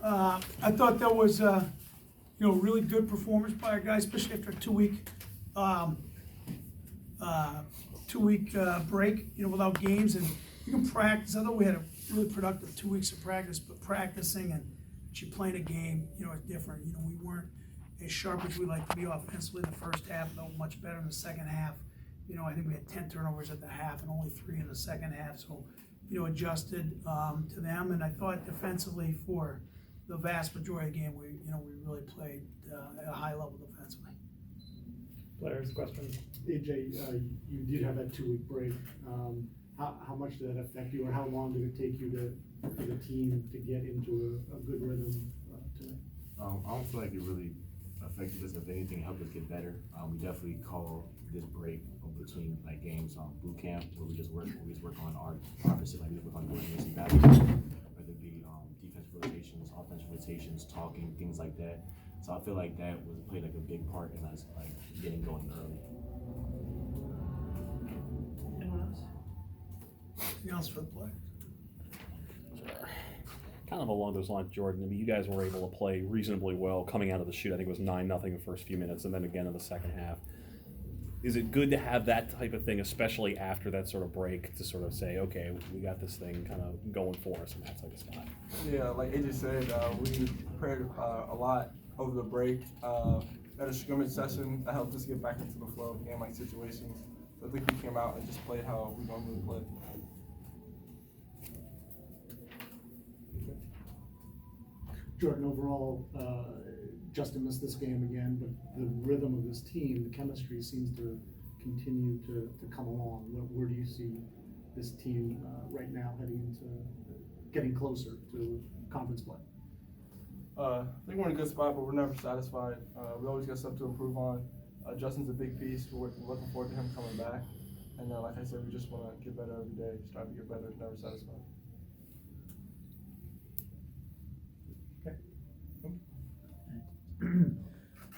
I thought that was, really good performance by our guys, especially after a two-week break, without games, and you can practice. I thought we had a really productive 2 weeks of practice, but practicing and actually playing a game, is different. We weren't as sharp as we like to be offensively in the first half, though much better in the second half. I think we had 10 turnovers at the half and only 3 in the second half, so, adjusted to them. And I thought defensively for the vast majority of the game, we really played at a high level defensively. Players, questions? AJ, you did have that 2-week break. How much did that affect you, or how long did it take you for the team to get into a good rhythm tonight? I don't feel like it really affected us. If anything, helped us get better. We definitely call this break between games boot camp, where we just work on our opposite, we work on defensive basketball, whether it be defensive rotations, offensive rotations, talking, things like that. So I feel like that played a big part in us getting going early. Anyone else? Anything else for the play? Kind of along those lines, Jordan, you guys were able to play reasonably well coming out of the shoot. I think it was 9-0 the first few minutes, and then again in the second half. Is it good to have that type of thing, especially after that sort of break, to sort of say, okay, we got this thing kind of going for us in that type of spot? Yeah, like AJ said, we prepared a lot over the break. At a scrimmage session, that helped us get back into the flow of game-like situations. So I think we came out and just played how we normally play. Jordan, overall, Justin missed this game again, but the rhythm of this team, the chemistry seems to continue to come along. Where do you see this team right now heading into getting closer to conference play? I think we're in a good spot, but we're never satisfied. We always got stuff to improve on. Justin's a big piece. We're looking forward to him coming back. And like I said, we just want to get better every day, strive to get better, never satisfied.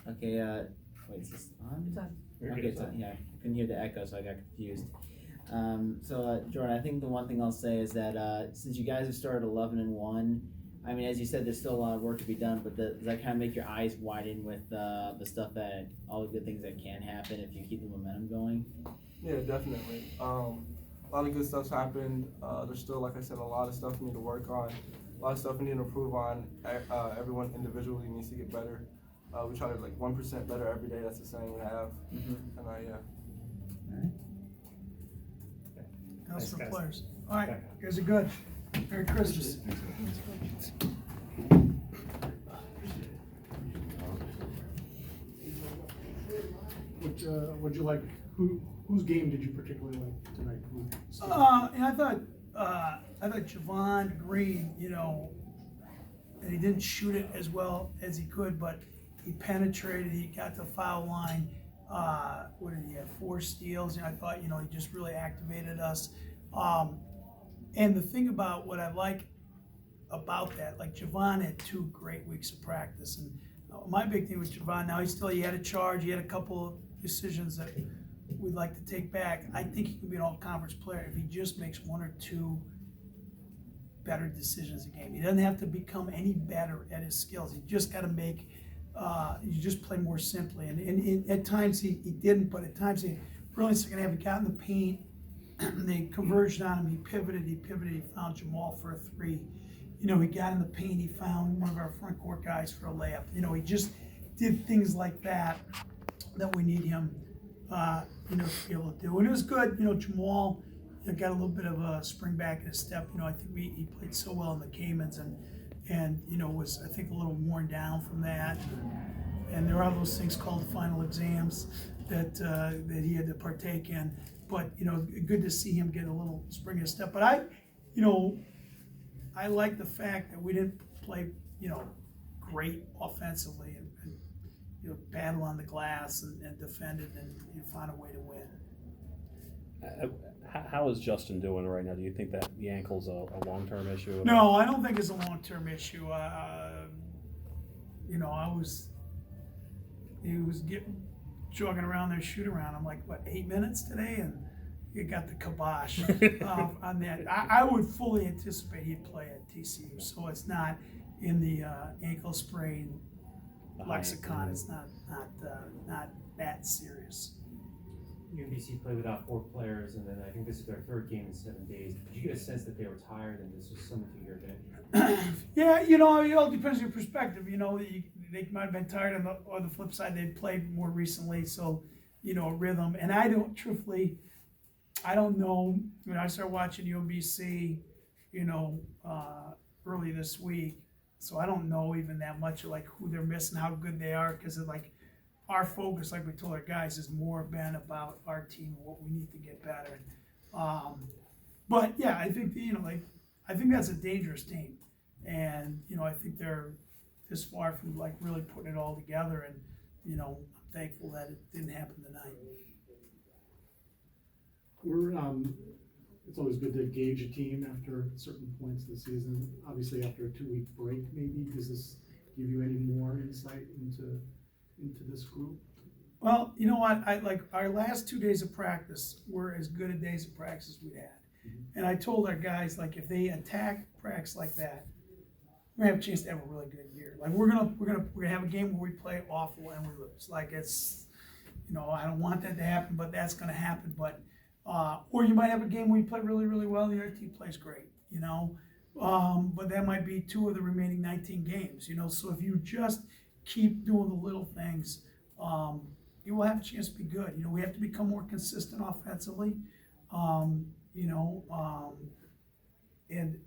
Okay, wait, is this on? It's on. Okay, it's on. Yeah, I couldn't hear the echo, so I got confused. Jordan, I think the one thing I'll say is that since you guys have started 11-1, I mean, as you said, there's still a lot of work to be done, but does that kind of make your eyes widen with the stuff that, all the good things that can happen if you keep the momentum going? Yeah, definitely. A lot of good stuff's happened. There's still, like I said, a lot of stuff we need to work on. A lot of stuff we need to improve on. Everyone individually needs to get better. We try to 1% better every day. That's the saying we have. Mm-hmm. And yeah. All right. That's for guys. players. All right, you guys are good. Merry Christmas. What'd you like? Whose game did you particularly like tonight? And I thought Javon Green, and he didn't shoot it as well as he could, but he penetrated. He got to the foul line. What did he have? 4 steals. And I thought, he just really activated us. And the thing about what I like about that, Javon had 2 great weeks of practice. And my big thing with Javon, now he had a charge. He had a couple of decisions that we'd like to take back. I think he can be an all-conference player if he just makes 1 or 2 better decisions a game. He doesn't have to become any better at his skills. He just got to make, you just play more simply. And at times he didn't, but at times really second half, he got in the paint, they converged on him, he pivoted, he found Jamal for a 3. He got in the paint, he found one of our front court guys for a layup. He just did things like that we need him, to be able to do. And it was good, Jamal, got a little bit of a spring back in his step. I think he played so well in the Caymans and was, I think, a little worn down from that. And there are those things called final exams that he had to partake in. But, good to see him get a little spring in his step. But I like the fact that we didn't play, great offensively and battle on the glass and defend it and find a way to win. How is Justin doing right now? Do you think that the ankle's a long-term issue? No, I don't think it's a long-term issue. He was jogging around there, shoot around. I'm like, 8 minutes today? And you got the kibosh on that. I would fully anticipate he'd play at TCU. So it's not, in the ankle sprain The lexicon. high- It's not that serious. UMBC played without 4 players, and then I think this is their 3rd game in 7 days. Did you get a sense that they were tired and this was something to your advantage? Yeah, you know, it all depends on your perspective. You know, they might have been tired, on the flip side, they played more recently, so you know, a rhythm. And I don't know. I mean, I started watching UMBC, you know, early this week, so I don't know even that much of like who they're missing, how good they are, because like our focus, like we told our guys, has more been about our team and what we need to get better. But yeah, I think I think that's a dangerous team, and you know, I think they're this far from like really putting it all together, and you know, I'm thankful that it didn't happen tonight. It's always good to gauge a team after certain points of the season. Obviously, after a 2-week break, maybe, does this give you any more insight into this group? Well, you know what? I like our last 2 days of practice were as good a days of practice as we had. And I told our guys, like, if they attack practice like that, we're gonna have a chance to have a really good year. Like we're gonna have a game where we play awful and we lose. Like it's, you know, I don't want that to happen, but that's gonna happen. But or you might have a game where you play really, really well and the other team plays great, you know. But that might be 2 of the remaining 19 games, you know. So if you just keep doing the little things, you will have a chance to be good. You know, we have to become more consistent offensively, you know, and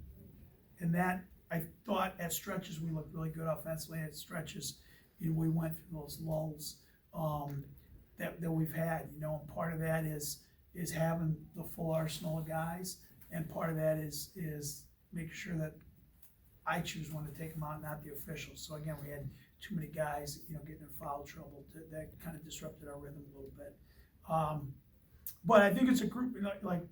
that I thought at stretches we looked really good offensively. At stretches, you know, we went through those lulls that we've had, you know, and part of that is having the full arsenal of guys, and part of that is making sure that I choose when to take them out, not the officials. So again, we had too many guys, you know, getting in foul trouble that kind of disrupted our rhythm a little bit. But I think it's a group, like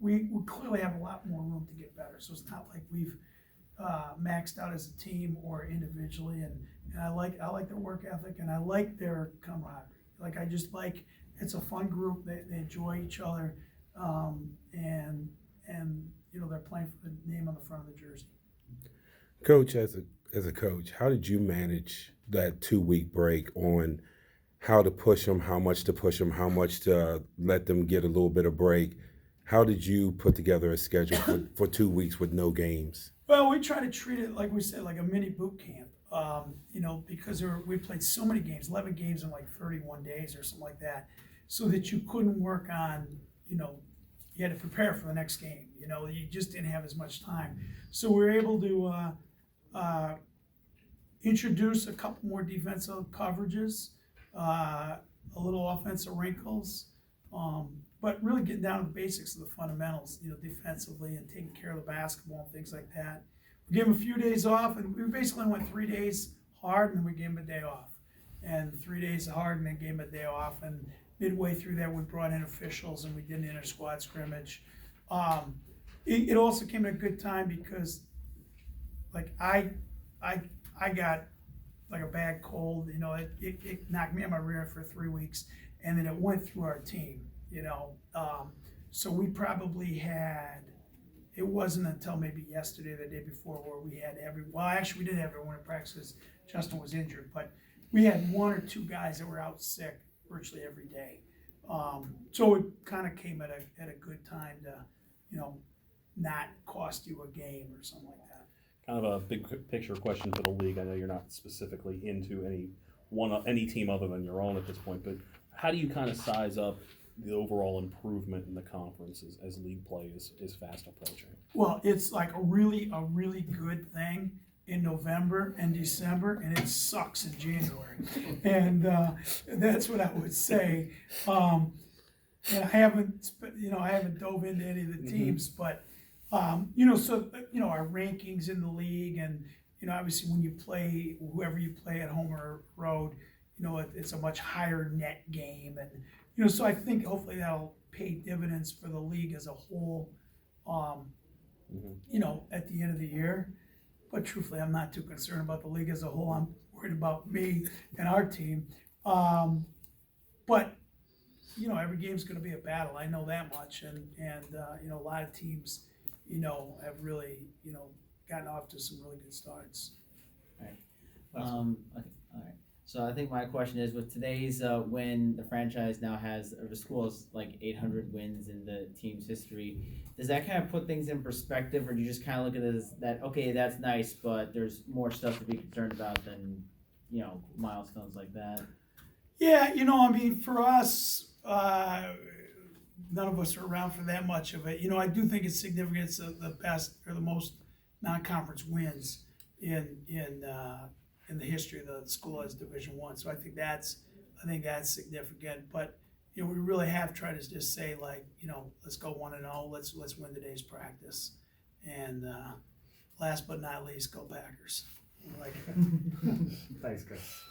we clearly have a lot more room to get better. So it's not like we've maxed out as a team or individually. And I like their work ethic, and I like their camaraderie. Like I just like, it's a fun group. They enjoy each other, and you know, they're playing for the name on the front of the jersey. Coach, as a coach, how did you manage that 2-week break on how to push them, how much to push them, how much to let them get a little bit of break? How did you put together a schedule for 2 weeks with no games? Well, we try to treat it, like we said, like a mini boot camp, you know, because we played so many games, 11 games in like 31 days or something like that, so that you couldn't work on, you know, you had to prepare for the next game. You know, you just didn't have as much time. So we were able to introduce a couple more defensive coverages, a little offensive wrinkles, but really getting down to the basics of the fundamentals, you know, defensively and taking care of the basketball and things like that. We gave them a few days off, and we basically went 3 days hard, and then we gave them a day off. And 3 days hard, and then gave them a day off. And midway through that, we brought in officials, and we did an inter-squad scrimmage. It also came at a good time because, like, I got like a bad cold, you know, it knocked me on my rear for 3 weeks, and then it went through our team, you know. So we probably had, it wasn't until maybe yesterday, the day before, where we had we did have everyone in practice because Justin was injured, but we had 1 or 2 guys that were out sick virtually every day. So it kind of came at a good time to, you know, not cost you a game or something like that. Kind of a big picture question for the league. I know you're not specifically into any team other than your own at this point, but how do you kind of size up the overall improvement in the conference as league play is fast approaching? Well, it's like a really good thing in November and December, and it sucks in January. And that's what I would say. And I haven't dove into any of the teams, but you know, so you know, our rankings in the league, and you know, obviously when you play whoever you play at home or road, you know, it's a much higher net game, and you know, so I think hopefully that'll pay dividends for the league as a whole. You know, at the end of the year. But truthfully, I'm not too concerned about the league as a whole. I'm worried about me and our team. But you know, every game's going to be a battle. I know that much, and you know, a lot of teams, you know, have really, you know, gotten off to some really good starts. Okay, all right. So I think my question is, with today's win, the franchise now has, or the school has like 800 wins in the team's history. Does that kind of put things in perspective, or do you just kind of look at it as that, okay, that's nice, but there's more stuff to be concerned about than, milestones like that? Yeah, I mean, for us, none of us are around for that much of it. I do think it's significant. It's the best or the most non-conference wins in the history of the school as Division I. So I think that's significant. But we really have tried to just say, like, let's go 1-0. Let's win today's practice. And last but not least, go Packers. Like Thanks, guys.